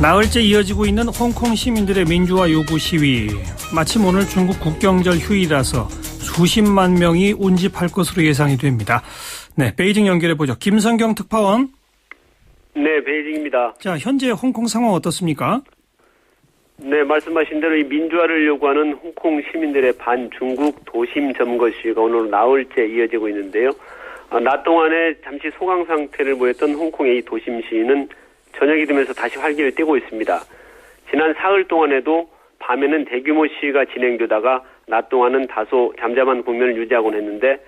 나흘째 이어지고 있는 홍콩 시민들의 민주화 요구 시위. 마침 오늘 중국 국경절 휴일이라서 수십만 명이 운집할 것으로 예상이 됩니다. 네, 베이징 연결해보죠. 김성경 특파원. 네, 베이징입니다. 자, 현재 홍콩 상황 어떻습니까? 네, 말씀하신 대로 이 민주화를 요구하는 홍콩 시민들의 반중국 도심 점거 시위가 오늘 나흘째 이어지고 있는데요. 낮 동안에 잠시 소강 상태를 보였던 홍콩의 이 도심 시위는 저녁이 되면서 다시 활기를 띠고 있습니다. 지난 사흘 동안에도 밤에는 대규모 시위가 진행되다가 낮 동안은 다소 잠잠한 국면을 유지하곤 했는데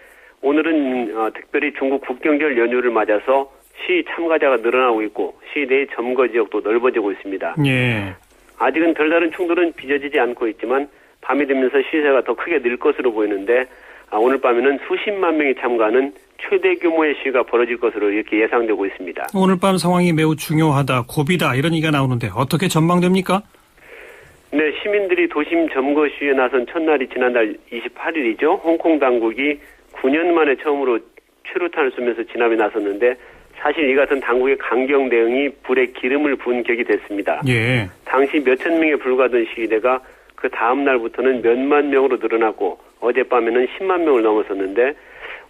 오늘은 특별히 중국 국경절 연휴를 맞아서 시위 참가자가 늘어나고 있고 시위 내의 점거 지역도 넓어지고 있습니다. 예. 아직은 별다른 충돌은 빚어지지 않고 있지만 밤이 되면서 시위가 더 크게 늘 것으로 보이는데 오늘 밤에는 수십만 명이 참가하는 최대 규모의 시위가 벌어질 것으로 이렇게 예상되고 있습니다. 오늘 밤 상황이 매우 중요하다, 고비다 이런 얘기가 나오는데 어떻게 전망됩니까? 네, 시민들이 도심 점거 시위에 나선 첫날이 지난달 28일이죠. 홍콩 당국이 9년 만에 처음으로 최루탄을 쏘면서 진압에 나섰는데 사실 이 같은 당국의 강경 대응이 불에 기름을 부은 격이 됐습니다. 예. 당시 몇천 명에 불과하던 시위대가 그 다음 날부터는 몇만 명으로 늘어났고 어젯밤에는 10만 명을 넘어섰는데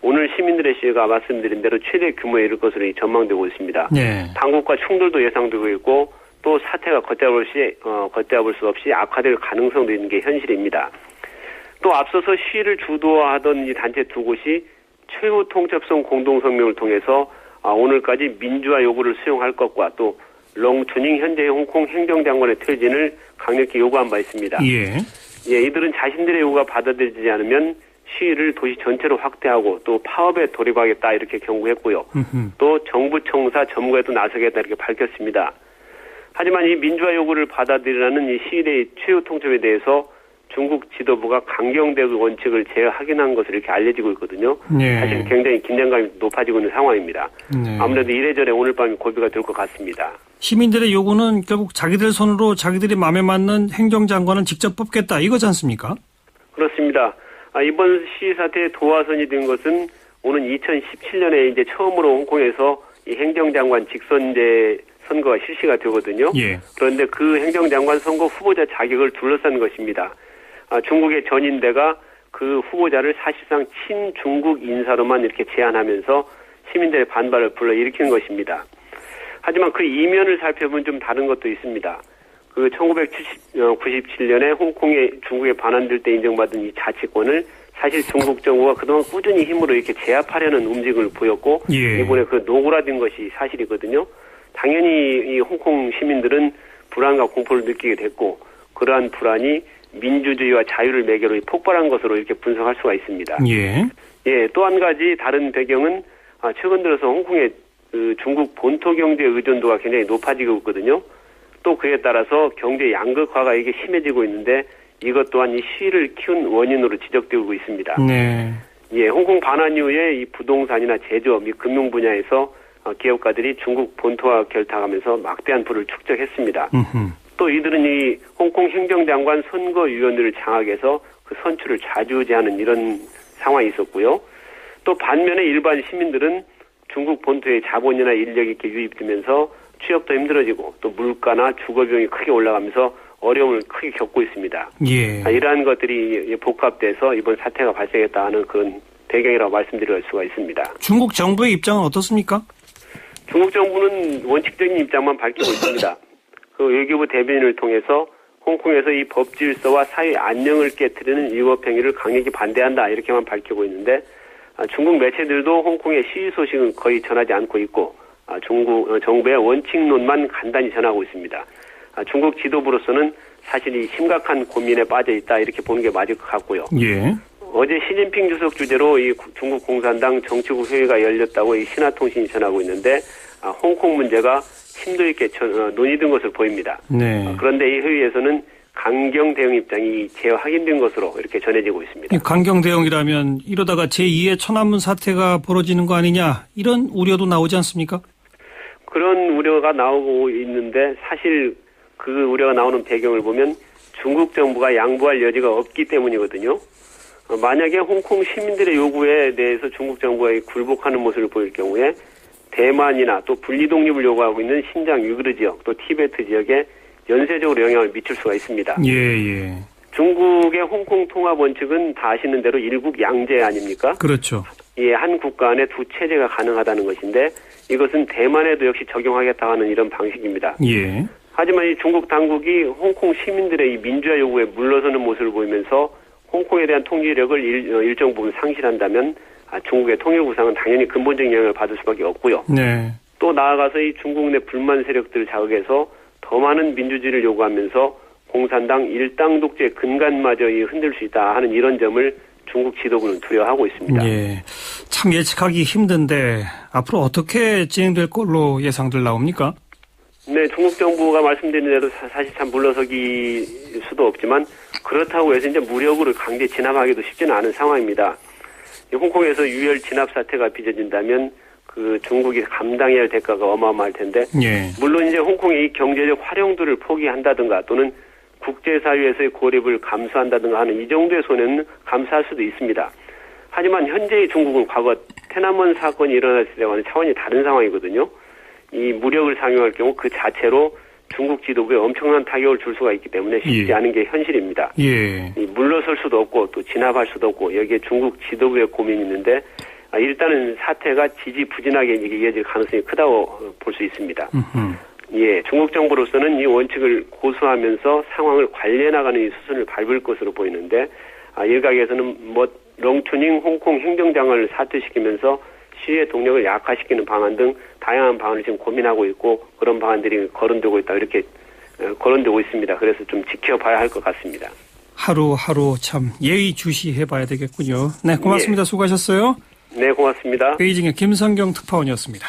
오늘 시민들의 시위가 말씀드린 대로 최대 규모에 이를 것으로 전망되고 있습니다. 예. 당국과 충돌도 예상되고 있고 또 사태가 걷잡을 수 없이 악화될 가능성도 있는 게 현실입니다. 또 앞서서 시위를 주도하던 이 단체 두 곳이 최후 통첩성 공동성명을 통해서 오늘까지 민주화 요구를 수용할 것과 또 롱투닝 현재의 홍콩 행정장관의 퇴진을 강력히 요구한 바 있습니다. 예. 예, 이들은 자신들의 요구가 받아들이지 않으면 시위를 도시 전체로 확대하고 또 파업에 돌입하겠다 이렇게 경고했고요. 또 정부 청사 점거에도 나서겠다 이렇게 밝혔습니다. 하지만 이 민주화 요구를 받아들이라는 이 시위대의 최후 통첩에 대해서 중국 지도부가 강경 대응 원칙을 재확인한 것으로 이렇게 알려지고 있거든요. 네. 사실 굉장히 긴장감이 높아지고 있는 상황입니다. 네. 아무래도 이래저래 오늘 밤이 고비가 될 것 같습니다. 시민들의 요구는 결국 자기들 손으로 자기들이 마음에 맞는 행정장관을 직접 뽑겠다 이거지 않습니까? 그렇습니다. 이번 시위 사태의 도화선이 된 것은 오는 2017년에 이제 처음으로 홍콩에서 이 행정장관 직선제 선거가 실시가 되거든요. 예. 그런데 그 행정장관 선거 후보자 자격을 둘러싼 것입니다. 중국의 전인대가 그 후보자를 사실상 친중국 인사로만 이렇게 제안하면서 시민들의 반발을 불러일으킨 것입니다. 하지만 그 이면을 살펴보면 좀 다른 것도 있습니다. 그 1997년에 홍콩에 중국에 반환될 때 인정받은 이 자치권을 사실 중국 정부가 그동안 꾸준히 힘으로 이렇게 제압하려는 움직임을 보였고 예. 이번에 그 노골화된 것이 사실이거든요. 당연히 이 홍콩 시민들은 불안과 공포를 느끼게 됐고 그러한 불안이 민주주의와 자유를 매개로 폭발한 것으로 이렇게 분석할 수가 있습니다. 예. 예, 또 한 가지 다른 배경은 최근 들어서 홍콩의 그 중국 본토 경제 의존도가 굉장히 높아지고 있거든요. 또 그에 따라서 경제 양극화가 이게 심해지고 있는데 이것 또한 이 시위를 키운 원인으로 지적되고 있습니다. 네. 예, 홍콩 반환 이후에 이 부동산이나 제조업, 이 금융 분야에서 기업가들이 중국 본토와 결탁하면서 막대한 부를 축적했습니다. 또 이들은 이 홍콩 행정장관 선거위원회를 장악해서 그 선출을 좌지우지하는 이런 상황이 있었고요. 또 반면에 일반 시민들은 중국 본토의 자본이나 인력이 이렇게 유입되면서 취업도 힘들어지고 또 물가나 주거비용이 크게 올라가면서 어려움을 크게 겪고 있습니다. 예. 이러한 것들이 복합돼서 이번 사태가 발생했다는 그런 배경이라고 말씀드릴 수가 있습니다. 중국 정부의 입장은 어떻습니까? 중국 정부는 원칙적인 입장만 밝히고 있습니다. 그 외교부 대변인을 통해서 홍콩에서 이 법질서와 사회 안녕을 깨트리는 위법 행위를 강력히 반대한다 이렇게만 밝히고 있는데 중국 매체들도 홍콩의 시위 소식은 거의 전하지 않고 있고 중국 정부의 원칙론만 간단히 전하고 있습니다. 중국 지도부로서는 사실 이 심각한 고민에 빠져 있다 이렇게 보는 게 맞을 것 같고요. 예. 어제 시진핑 주석 주재로 이 중국 공산당 정치국 회의가 열렸다고 이 신화통신이 전하고 있는데 홍콩 문제가 심도 있게 논의된 것으로 보입니다. 네. 그런데 이 회의에서는 강경 대응 입장이 재확인된 것으로 이렇게 전해지고 있습니다. 강경 대응이라면 이러다가 제2의 천안문 사태가 벌어지는 거 아니냐 이런 우려도 나오지 않습니까? 그런 우려가 나오고 있는데 사실 그 우려가 나오는 배경을 보면 중국 정부가 양보할 여지가 없기 때문이거든요. 만약에 홍콩 시민들의 요구에 대해서 중국 정부가 굴복하는 모습을 보일 경우에 대만이나 또 분리 독립을 요구하고 있는 신장 위구르 지역 또 티베트 지역에 연쇄적으로 영향을 미칠 수가 있습니다. 예. 중국의 홍콩 통합 원칙은 다 아시는 대로 일국 양제 아닙니까? 그렇죠. 예, 한 국가 안에 두 체제가 가능하다는 것인데 이것은 대만에도 역시 적용하겠다 하는 이런 방식입니다. 예. 하지만 이 중국 당국이 홍콩 시민들의 이 민주화 요구에 물러서는 모습을 보이면서 홍콩에 대한 통제력을 일정 부분 상실한다면 중국의 통일 구상은 당연히 근본적인 영향을 받을 수밖에 없고요. 네. 또 나아가서 이 중국 내 불만 세력들을 자극해서 더 많은 민주주의를 요구하면서 공산당 일당 독재 근간마저 흔들 수 있다 하는 이런 점을 중국 지도부는 두려워하고 있습니다. 예. 참 예측하기 힘든데 앞으로 어떻게 진행될 걸로 예상들 나옵니까? 네, 중국 정부가 말씀드린 대로 사실 참 물러서기 수도 없지만 그렇다고 해서 이제 무력으로 강제 진압하기도 쉽지는 않은 상황입니다. 홍콩에서 유혈 진압 사태가 빚어진다면 그 중국이 감당해야 할 대가가 어마어마할 텐데 예. 물론 이제 홍콩의 이 경제적 활용도를 포기한다든가 또는 국제사회에서의 고립을 감수한다든가 하는 이 정도의 손해는 감수할 수도 있습니다. 하지만 현재의 중국은 과거 테나먼 사건이 일어났을 때와는 차원이 다른 상황이거든요. 이 무력을 상용할 경우 그 자체로 중국 지도부에 엄청난 타격을 줄 수가 있기 때문에 쉽지 않은 게 현실입니다. 예. 물러설 수도 없고 또 진압할 수도 없고 여기에 중국 지도부의 고민이 있는데 일단은 사태가 지지부진하게 이어질 가능성이 크다고 볼 수 있습니다. 예, 중국 정부로서는 이 원칙을 고수하면서 상황을 관리해 나가는 이 수순을 밟을 것으로 보이는데 일각에서는 렁추닝 홍콩 행정장관을 사퇴시키면서 시위의 동력을 약화시키는 방안 등 다양한 방안을 지금 고민하고 있고 그런 방안들이 거론되고 있다 이렇게 거론되고 있습니다. 그래서 좀 지켜봐야 할 것 같습니다. 하루하루 참 예의주시해봐야 되겠군요. 네, 고맙습니다. 예. 수고하셨어요. 네, 고맙습니다. 베이징의 김성경 특파원이었습니다.